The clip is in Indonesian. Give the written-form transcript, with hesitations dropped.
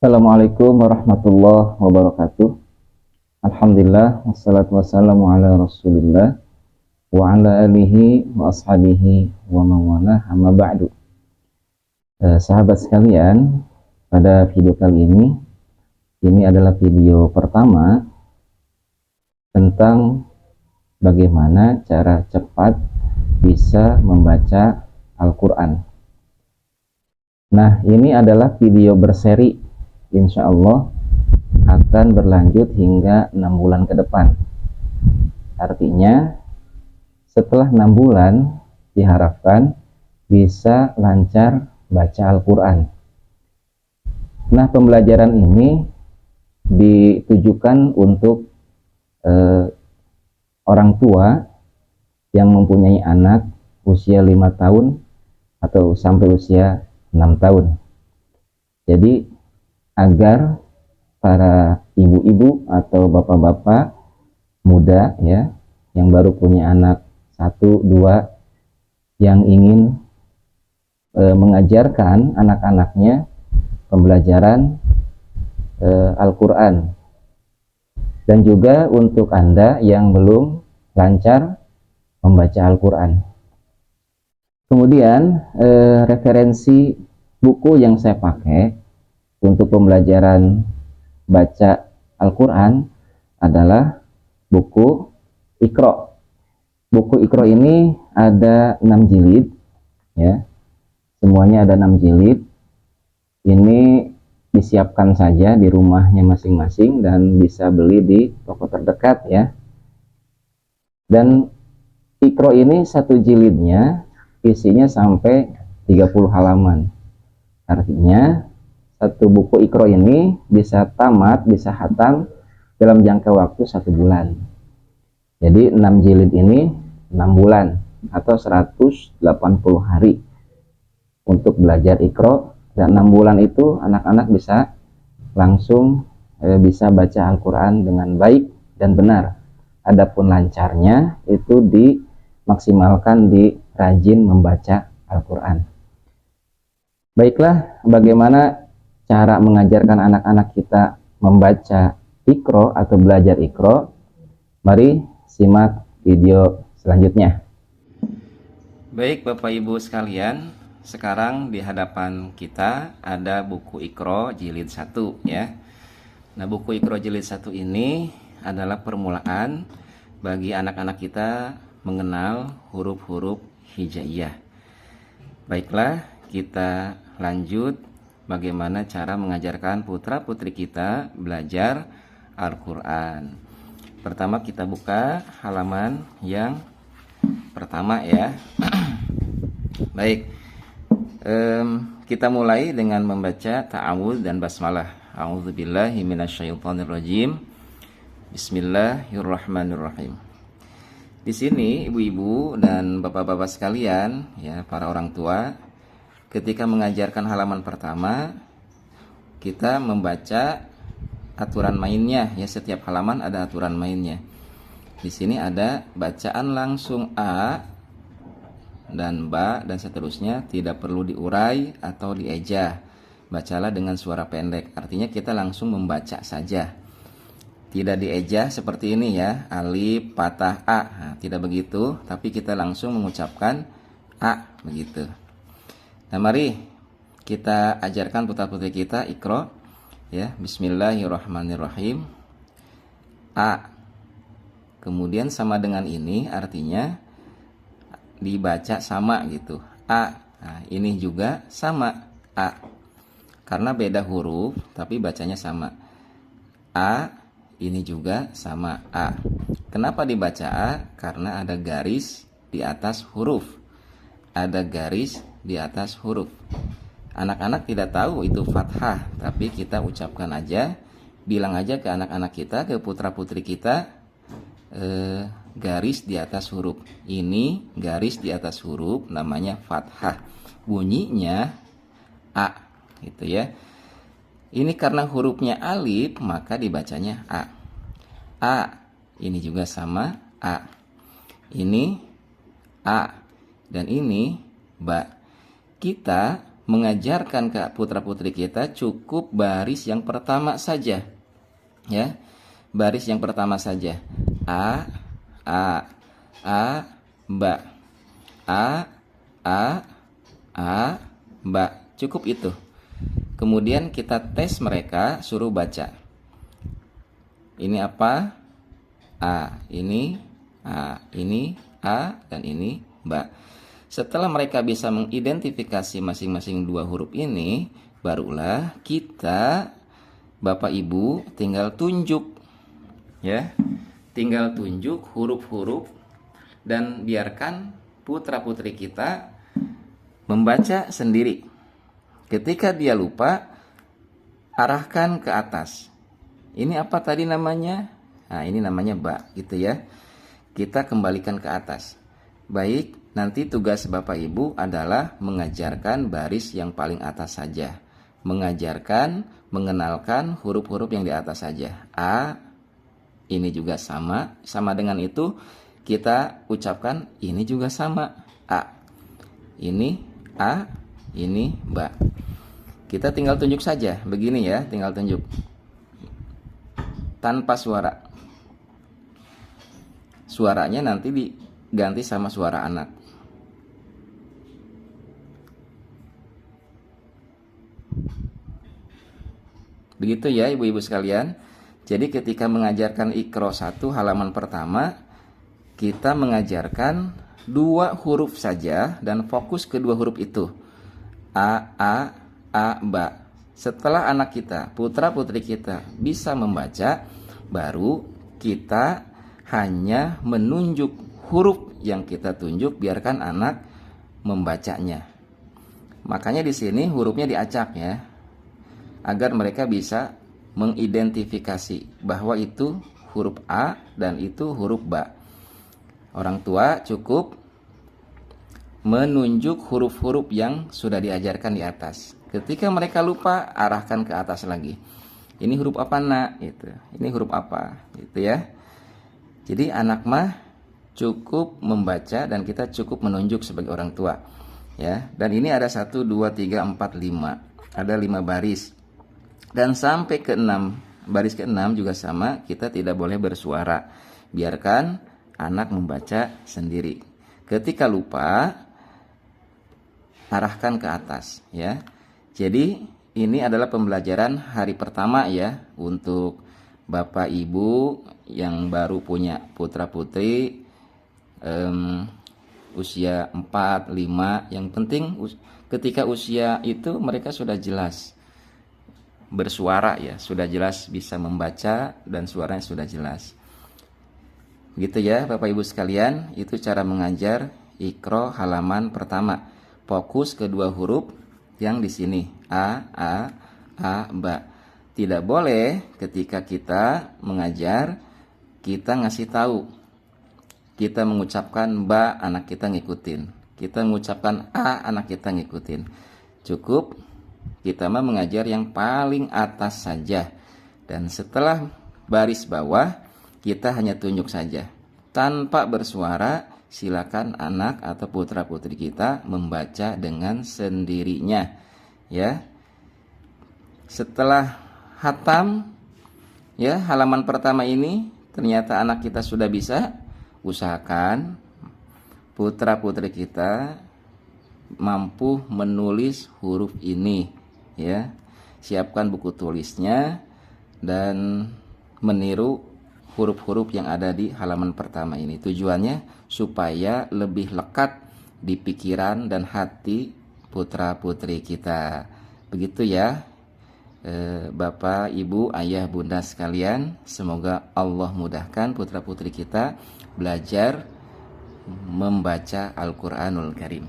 Assalamualaikum warahmatullahi wabarakatuh. Alhamdulillah wassalatu wassalamu ala Rasulillah wa ala alihi wa ashabihi wa mawalah amma ba'du. Sahabat sekalian, pada video kali ini adalah video pertama tentang bagaimana cara cepat bisa membaca Al-Quran. Nah, ini adalah video berseri, insya Allah akan berlanjut hingga 6 bulan ke depan. Artinya setelah 6 bulan diharapkan bisa lancar baca Al-Quran. Nah, pembelajaran ini ditujukan untuk orang tua yang mempunyai anak usia 5 tahun atau sampai usia 6 tahun. Jadi agar para ibu-ibu atau bapak-bapak muda ya yang baru punya anak 1, 2 yang ingin mengajarkan anak-anaknya pembelajaran Al-Quran, dan juga untuk Anda yang belum lancar membaca Al-Quran. Kemudian referensi buku yang saya pakai untuk pembelajaran baca Al-Quran adalah buku Iqra. Buku Iqra ini ada 6 jilid ya. Semuanya ada 6 jilid. Ini disiapkan saja di rumahnya masing-masing dan bisa beli di toko terdekat ya. Dan Iqra ini satu jilidnya isinya sampai 30 halaman. Artinya satu buku Iqra ini bisa tamat, bisa khatam dalam jangka waktu 1 bulan. Jadi 6 jilid ini 6 bulan atau 180 hari untuk belajar Iqra, dan 6 bulan itu anak-anak bisa langsung bisa baca Al-Quran dengan baik dan benar. Adapun lancarnya itu dimaksimalkan di rajin membaca Al-Quran. Baiklah, bagaimana cara mengajarkan anak-anak kita membaca Iqra atau belajar Iqra? Mari simak video selanjutnya. Baik Bapak Ibu sekalian, sekarang di hadapan kita ada buku Iqra jilid 1 ya. Nah, buku Iqra jilid 1 ini adalah permulaan bagi anak-anak kita mengenal huruf-huruf hijaiyah. Baiklah, kita lanjut bagaimana cara mengajarkan putra-putri kita belajar Al-Quran. Pertama kita buka halaman yang pertama ya. Baik, kita mulai dengan membaca ta'awudz dan basmalah. A'udzubillahi minasyaitonirrajim. Bismillahirrahmanirrahim. Di sini ibu-ibu dan bapak-bapak sekalian ya, para orang tua, ketika mengajarkan halaman pertama, kita membaca aturan mainnya ya. Setiap halaman ada aturan mainnya. Di sini ada bacaan langsung A dan Ba dan seterusnya, tidak perlu diurai atau diejah. Bacalah dengan suara pendek. Artinya kita langsung membaca saja. Tidak diejah seperti ini ya, alif patah A. Nah, tidak begitu, tapi kita langsung mengucapkan A begitu. Nah, mari kita ajarkan putra-putri kita Iqra ya. Bismillahirrahmanirrahim. A. Kemudian sama dengan ini, artinya dibaca sama gitu. A. Nah, ini juga sama A. Karena beda huruf tapi bacanya sama. A, ini juga sama A. Kenapa dibaca A? Karena ada garis di atas huruf. Ada garis di atas huruf. Anak-anak tidak tahu itu fathah, tapi kita ucapkan aja, bilang aja ke anak-anak kita, ke putra-putri kita, garis di atas huruf. Ini garis di atas huruf namanya fathah. Bunyinya A, gitu ya. Ini karena hurufnya alif, maka dibacanya A. A, ini juga sama A. Ini A, dan ini Ba. Kita mengajarkan ke putra-putri kita cukup baris yang pertama saja. Ya. Baris yang pertama saja. A, ba. A, ba. Cukup itu. Kemudian kita tes mereka, suruh baca. Ini apa? A, ini A, ini A, dan ini ba. Setelah mereka bisa mengidentifikasi masing-masing dua huruf ini, barulah kita, Bapak Ibu, tinggal tunjuk, ya, tinggal tunjuk huruf-huruf dan biarkan putra-putri kita membaca sendiri. Ketika dia lupa, arahkan ke atas. Ini apa tadi namanya? Nah, ini namanya ba, gitu ya. Kita kembalikan ke atas. Baik, nanti tugas Bapak Ibu adalah mengajarkan baris yang paling atas saja. Mengajarkan, mengenalkan huruf-huruf yang di atas saja. A, ini juga sama dengan itu kita ucapkan ini juga sama. A, ini A, ini ba. Kita tinggal tunjuk saja, begini ya, tinggal tunjuk. Tanpa suara. Suaranya nanti diganti sama suara anak. Begitu ya ibu-ibu sekalian. Jadi ketika mengajarkan Iqra 1 halaman pertama, kita mengajarkan dua huruf saja dan fokus ke dua huruf itu. A, ba. Setelah anak kita, putra-putri kita bisa membaca, baru kita hanya menunjuk huruf yang kita tunjuk, biarkan anak membacanya. Makanya di sini hurufnya diacak ya, agar mereka bisa mengidentifikasi bahwa itu huruf A dan itu huruf ba. Orang tua cukup menunjuk huruf-huruf yang sudah diajarkan di atas. Ketika mereka lupa, arahkan ke atas lagi. Ini huruf apa nak? Gitu. Ini huruf apa? Gitu ya. Jadi anak mah cukup membaca dan kita cukup menunjuk sebagai orang tua. Ya. Dan ini ada 1, 2, 3, 4, 5. Ada 5 baris. Dan sampai ke 6, baris ke 6 juga sama, kita tidak boleh bersuara. Biarkan anak membaca sendiri. Ketika lupa, arahkan ke atas ya. Jadi ini adalah pembelajaran hari pertama ya untuk Bapak Ibu yang baru punya putra-putri usia 4, 5. Yang penting ketika usia itu mereka sudah jelas bersuara ya, sudah jelas bisa membaca dan suaranya sudah jelas. Begitu ya Bapak Ibu sekalian, itu cara mengajar Iqra halaman pertama. Fokus kedua huruf yang di sini A, ba. Tidak boleh ketika kita mengajar kita ngasih tahu, kita mengucapkan ba, anak kita ngikutin, kita mengucapkan A, anak kita ngikutin. Cukup kita mah mengajar yang paling atas saja, dan setelah baris bawah kita hanya tunjuk saja tanpa bersuara. Silakan anak atau putra-putri kita membaca dengan sendirinya ya. Setelah hatam ya halaman pertama ini, ternyata anak kita sudah bisa, usahakan putra-putri kita mampu menulis huruf ini ya. Siapkan buku tulisnya dan meniru huruf-huruf yang ada di halaman pertama ini. Tujuannya supaya lebih lekat di pikiran dan hati putra-putri kita. Begitu ya Bapak, Ibu, Ayah, Bunda sekalian. Semoga Allah mudahkan putra-putri kita belajar membaca Al-Quranul Karim.